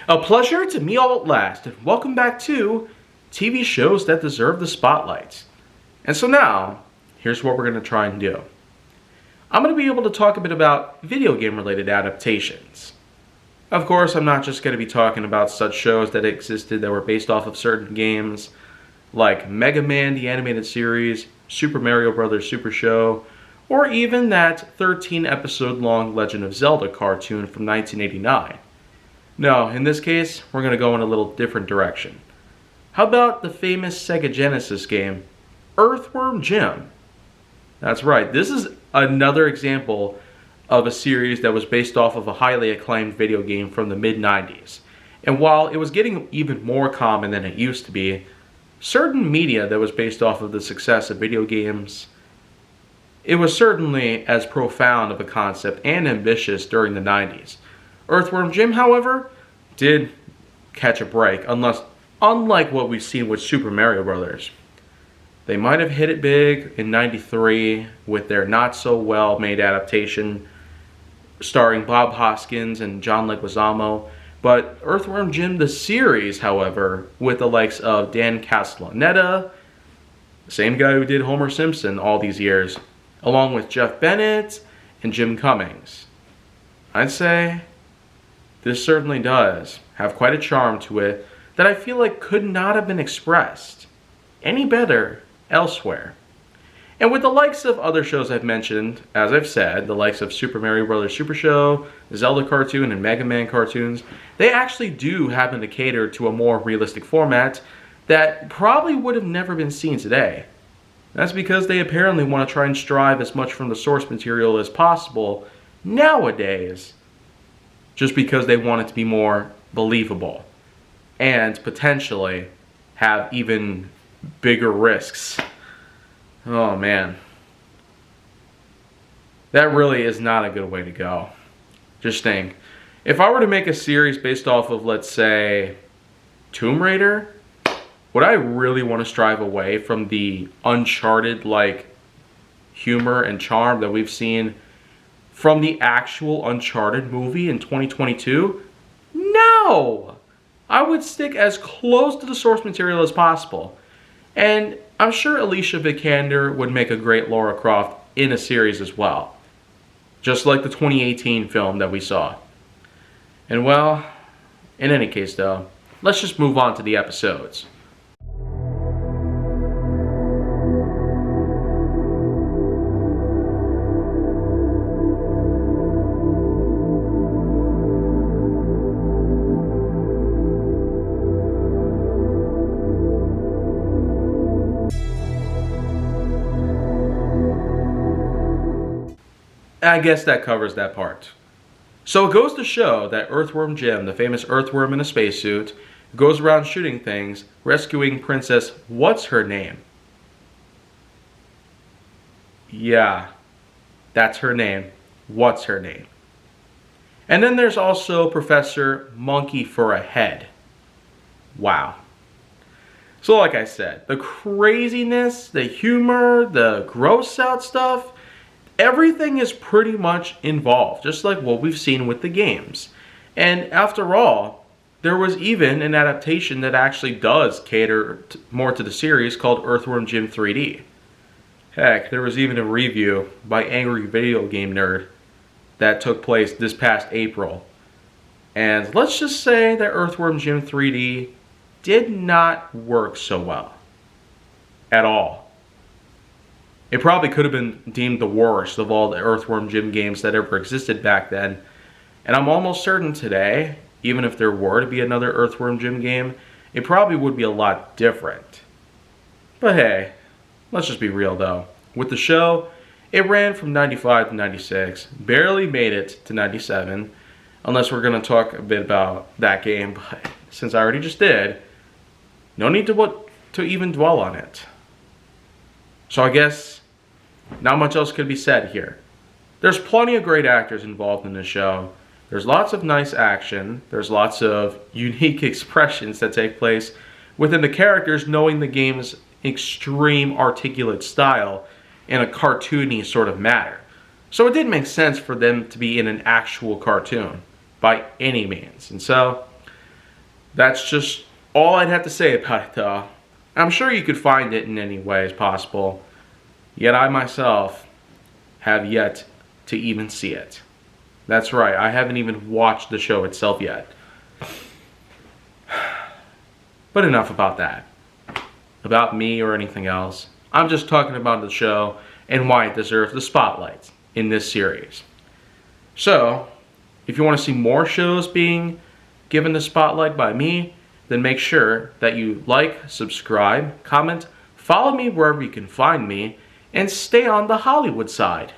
A pleasure to meet all at last, and welcome back to TV shows that deserve the spotlight. And so now, here's what we're going to try and do. I'm going to be able to talk a bit about video game related adaptations. Of course, I'm not just going to be talking about such shows that existed that were based off of certain games, like Mega Man the animated series, Super Mario Bros. Super Show, or even that 13 episode long Legend of Zelda cartoon from 1989. No, in this case, we're going to go in a little different direction. How about the famous Sega Genesis game, Earthworm Jim? That's right, this is another example of a series that was based off of a highly acclaimed video game from the mid-90s. And while it was getting even more common than it used to be, certain media that was based off of the success of video games, it was certainly as profound of a concept and ambitious during the 90s. Earthworm Jim, however, did catch a break, unlike what we've seen with Super Mario Bros. They might have hit it big in '93 with their not-so-well-made adaptation starring Bob Hoskins and John Leguizamo, but Earthworm Jim the series, however, with the likes of Dan Castellaneta, the same guy who did Homer Simpson all these years, along with Jeff Bennett and Jim Cummings, I'd say this certainly does have quite a charm to it that I feel like could not have been expressed any better elsewhere. And with the likes of other shows I've mentioned, as I've said, the likes of Super Mario Bros. Super Show, Zelda cartoon, and Mega Man cartoons, they actually do happen to cater to a more realistic format that probably would have never been seen today. That's because they apparently want to try and strive as much from the source material as possible nowadays, just because they want it to be more believable and potentially have even bigger risks. Oh man, that really is not a good way to go. Just think, if I were to make a series based off of, let's say, Tomb Raider, would I really want to strive away from the Uncharted-like humor and charm that we've seen from the actual Uncharted movie in 2022? No! I would stick as close to the source material as possible. And I'm sure Alicia Vikander would make a great Lara Croft in a series as well. Just like the 2018 film that we saw. And well, in any case though, let's just move on to the episodes. I guess that covers that part. So it goes to show that Earthworm Jim, the famous earthworm in a spacesuit, goes around shooting things, rescuing Princess What's-Her-Name. Yeah, that's her name. What's-Her-Name. And then there's also Professor Monkey for a Head. Wow. So like I said, the craziness, the humor, the gross out stuff, everything is pretty much involved, just like what we've seen with the games. And after all, there was even an adaptation that actually does cater more to the series called Earthworm Jim 3D. Heck, there was even a review by Angry Video Game Nerd that took place this past April. And let's just say that Earthworm Jim 3D did not work so well. At all. It probably could have been deemed the worst of all the Earthworm Jim games that ever existed back then. And I'm almost certain today, even if there were to be another Earthworm Jim game, it probably would be a lot different. But hey, let's just be real though. With the show, it ran from 95 to 96, barely made it to 97, unless we're going to talk a bit about that game, but since I already just did, no need to even dwell on it. So I guess not much else could be said here. There's plenty of great actors involved in the show. There's lots of nice action. There's lots of unique expressions that take place within the characters, knowing the game's extreme articulate style in a cartoony sort of manner. So it did make sense for them to be in an actual cartoon by any means. And so That's just all I'd have to say about it, though. I'm sure you could find it in any ways possible, yet I myself have yet to even see it. That's right, I haven't even watched the show itself yet. But enough about that. About me or anything else. I'm just talking about the show and why it deserves the spotlight in this series. So, if you want to see more shows being given the spotlight by me, then make sure that you like, subscribe, comment, follow me wherever you can find me, and stay on the Hollywood side.